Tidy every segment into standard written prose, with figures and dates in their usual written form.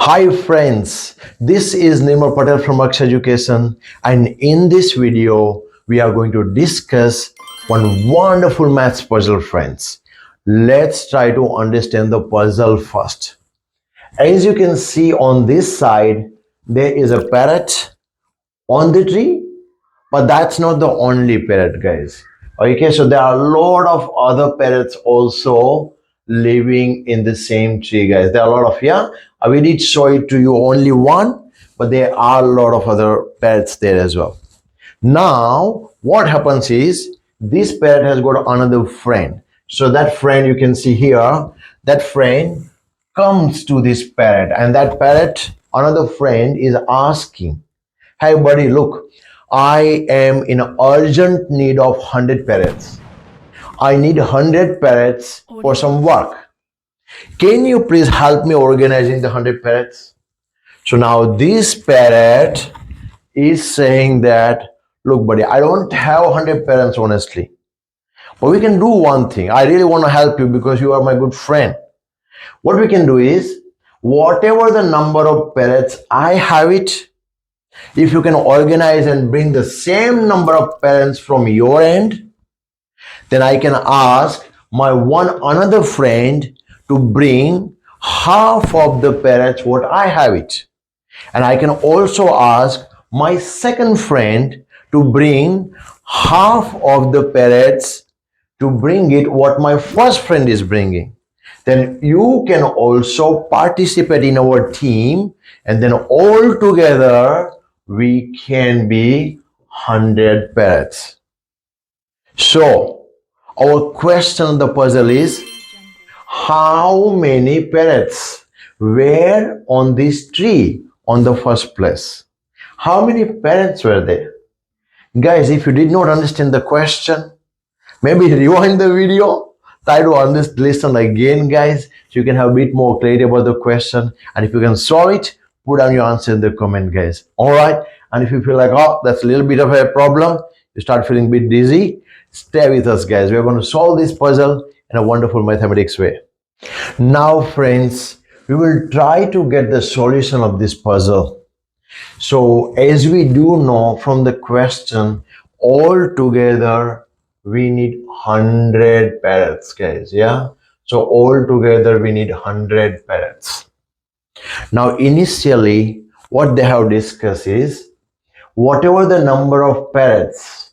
Hi friends, this is Nirmal Patel from Akshar Education, and in this video we are going to discuss one wonderful maths puzzle, friends. Let's try to understand the puzzle first. As you can see on this side, there is a parrot on the tree, but that's not the only parrot, guys. Okay, so there are a lot of other parrots also living in the same tree, guys. There are a lot of, we did show it to you only one, but there are a lot of other parrots there as well. Now what happens is this parrot has got another friend. So that friend, you can see here, that friend comes to this parrot, and that parrot, another friend, is asking, hey buddy, look, I am in urgent need of 100 parrots. I need 100 parrots for some work. Can you please help me organizing the 100 parrots? So now this parrot is saying that, look buddy, I don't have 100 parrots honestly, but we can do one thing. I really want to help you because you are my good friend. What we can do is, whatever the number of parrots I have it, if you can organize and bring the same number of parents from your end, then I can ask my another friend to bring half of the parrots what I have it. And I can also ask my second friend to bring half of the parrots to bring it what my first friend is bringing. Then you can also participate in our team, and then all together we can be 100 parrots. So our question on the puzzle is, how many parrots were on this tree on the first place? How many parrots were there? Guys, if you did not understand the question, maybe rewind the video, try to listen again, guys, so you can have a bit more clarity about the question. And if you can solve it, put down your answer in the comment, guys. All right. And if you feel like, oh, that's a little bit of a problem, you start feeling a bit dizzy, stay with us, guys. We're going to solve this puzzle in a wonderful mathematics way. Now, friends, we will try to get the solution of this puzzle. So as we do know from the question, all together we need 100 parrots, guys. Yeah. So all together we need 100 parrots. Now initially what they have discussed is, whatever the number of parrots,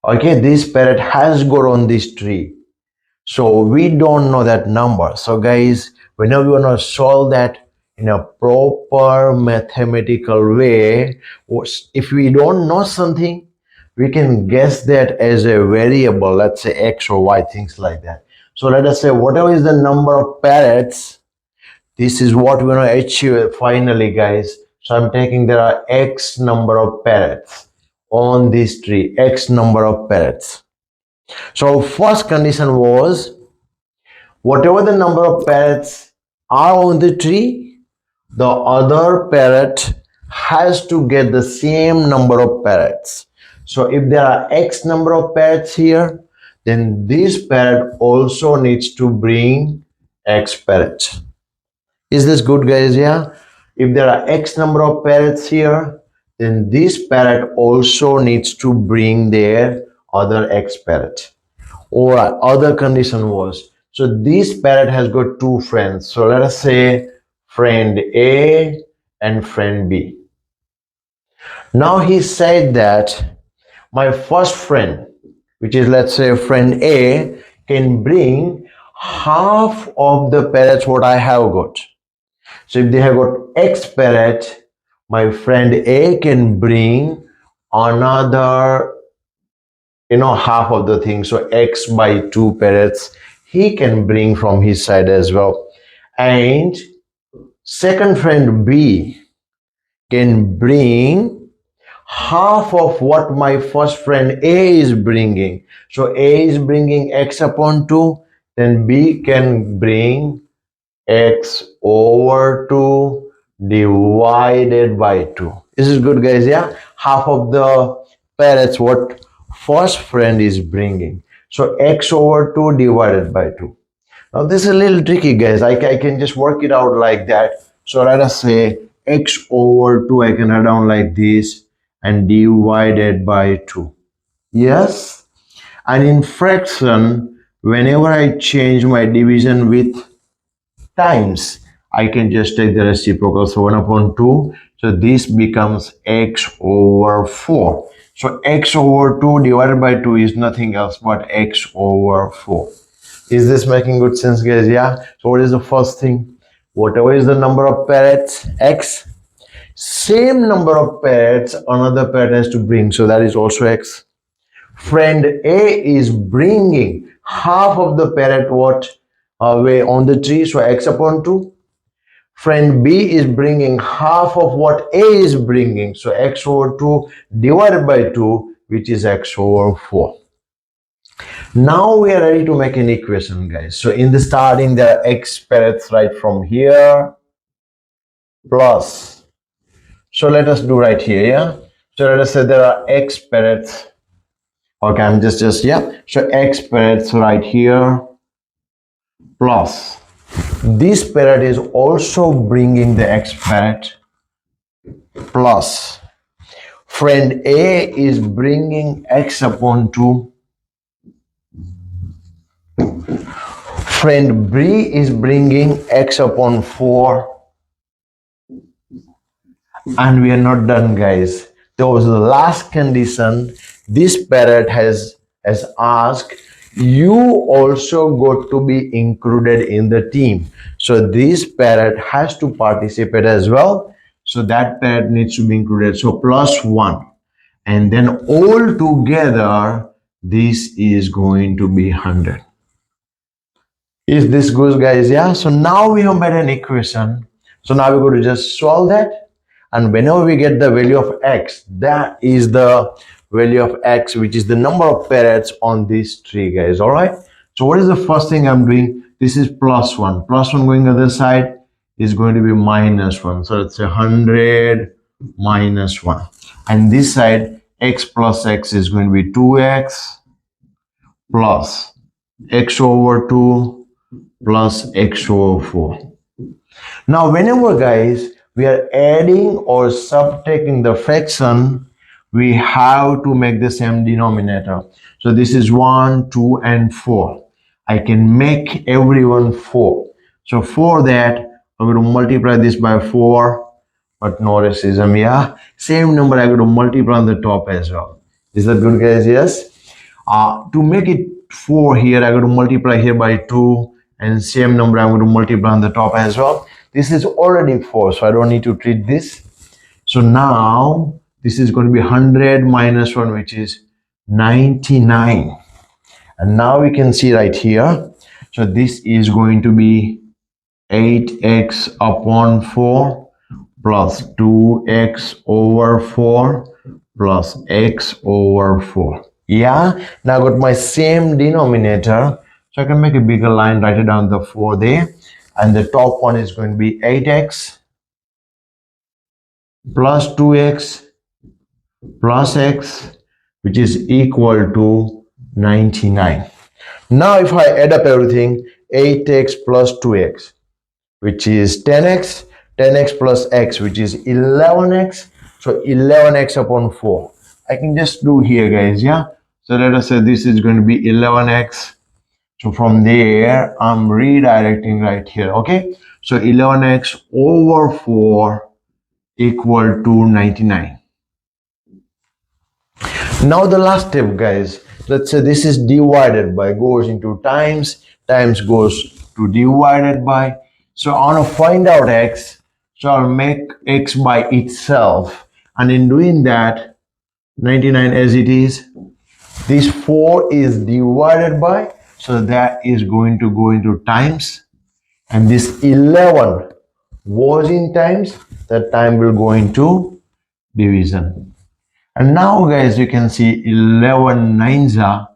okay, this parrot has got on this tree. So we don't know that number. So guys, whenever you want to solve that in a proper mathematical way, if we don't know something, we can guess that as a variable, let's say x or y, things like that. So let us say whatever is the number of parrots, this is what we're going to achieve finally, guys. So I'm taking there are x number of parrots on this tree, x number of parrots. So first condition was, whatever the number of parrots are on the tree, the other parrot has to get the same number of parrots. So if there are x number of parrots here, then this parrot also needs to bring x parrots. Is this good, guys? Yeah. If there are x number of parrots here, then this parrot also needs to bring their other x parrot. All right. Other condition was, so this parrot has got two friends. So let us say friend A and friend B. Now he said that my first friend, which is let's say friend A, can bring half of the parrots what I have got. So if they have got x parrot, my friend A can bring another, half of the thing. So x by 2 parrots he can bring from his side as well. And second friend B can bring half of what my first friend A is bringing. So A is bringing x upon 2, then B can bring x over 2 divided by 2. This is good, guys. Yeah, half of the parrots what first friend is bringing. So x over 2 divided by 2. Now this is a little tricky, guys. I can just work it out like that. So let us say x over 2, I can write down like this, and divided by 2. Yes. And in fraction, whenever I change my division with times, I can just take the reciprocal. So 1 upon 2. So this becomes x over 4. So x over 2 divided by 2 is nothing else but x over 4. Is this making good sense, guys? Yeah. So what is the first thing? Whatever is the number of parrots, x, same number of parrots another parrot has to bring. So that is also x. Friend A is bringing half of the parrot what away on the tree, so x upon 2. Friend B is bringing half of what A is bringing, so x over 2 divided by 2, which is x over 4. Now we are ready to make an equation, guys. So in the starting, there are x parrots right from here plus. So let us do right here, yeah. So let us say there are x parrots. Okay, I'm just yeah. So x parrots right here plus. This parrot is also bringing the x parrot plus. Friend A is bringing x upon 2. Friend B is bringing x upon 4. And we are not done, guys. There was the last condition. This parrot has asked, you also got to be included in the team. So this parrot has to participate as well. So that parrot needs to be included. So plus 1. And then all together, this is going to be 100. Is this good, guys? Yeah. So now we have made an equation. So now we're going to just solve that. And whenever we get the value of x, that is the value of x, which is the number of parrots on this tree, guys. All right. So what is the first thing I'm doing? This is plus 1. Plus 1 going other side is going to be minus 1. So it's 100 minus 1. And this side, x plus x is going to be 2x plus x over 2 plus x over 4. Now, whenever, guys, we are adding or subtracting the fraction, we have to make the same denominator. So this is 1, 2, and 4. I can make everyone 4. So for that, I'm going to multiply this by 4, but no racism, yeah. Same number I'm going to multiply on the top as well. Is that good, guys? Yes. To make it 4 here, I'm going to multiply here by 2, and same number I'm going to multiply on the top as well. This is already 4, so I don't need to treat this. So now this is going to be 100 minus 1, which is 99. And now we can see right here. So this is going to be 8x upon 4 plus 2x over 4 plus x over 4. Yeah, now I got my same denominator. So I can make a bigger line, write it down the 4 there. And the top one is going to be 8x plus 2x plus x, which is equal to 99. Now if I add up everything, 8x plus 2x, which is 10x, 10x plus x, which is 11x. So 11x upon 4. I can just do here, guys, yeah. So let us say this is going to be 11x. So from there, I'm redirecting right here, okay. So 11x over 4 equal to 99. Now the last step, guys. Let's say this is divided by, goes into times, times goes to divided by. So I want to find out x. So I'll make x by itself. And in doing that, 99 as it is, this 4 is divided by. So that is going to go into times. And this 11 was in times. That time will go into division. And now, guys, you can see 11 nines are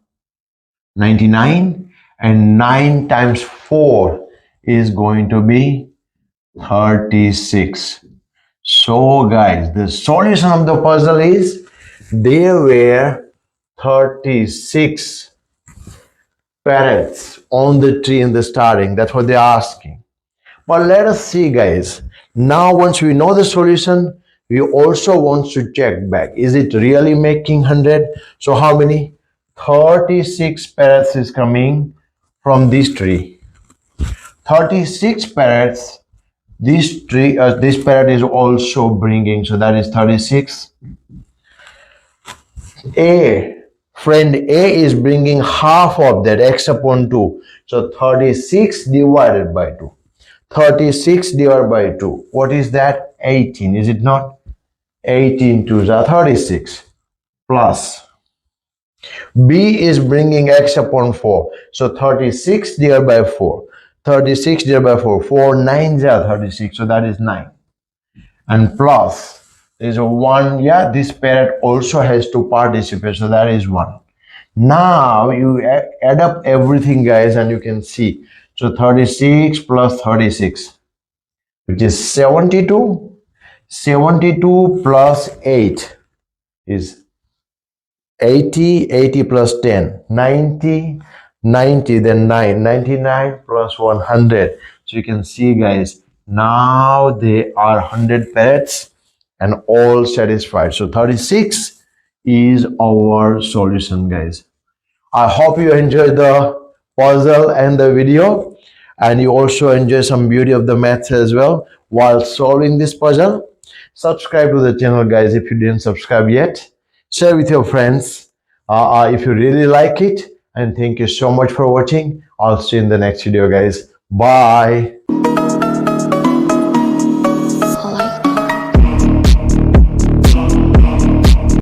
99, and 9 times 4 is going to be 36. So, guys, the solution of the puzzle is there were 36 parrots on the tree in the starting. That's what they're asking. But let us see, guys. Now, once we know the solution, we also want to check back. Is it really making 100? So how many? 36 parrots is coming from this tree. 36 parrots. This parrot is also bringing. So that is 36. Friend A is bringing half of that, x upon 2. So 36 divided by 2. 36 divided by 2. What is that? 18. Is it not? 18 2s are 36. Plus B is bringing x upon 4. So 36 divided by 4. 36 divided by 4. 4 9s are 36. So that is 9. And plus there's a 1. Yeah, this parrot also has to participate. So that is 1. Now you add up everything, guys, and you can see. So 36 plus 36, which is 72. 72 plus 8 is 80. 80 plus 10, 90. 90, then 9. 99 plus 100. So you can see, guys, now they are 100 parrots and all satisfied. So 36 is our solution, guys. I hope you enjoyed the puzzle and the video, and you also enjoy some beauty of the maths as well while solving this puzzle. Subscribe to the channel, guys, if you didn't subscribe yet. Share with your friends if you really like it. And thank you so much for watching. I'll see you in the next video, guys. Bye.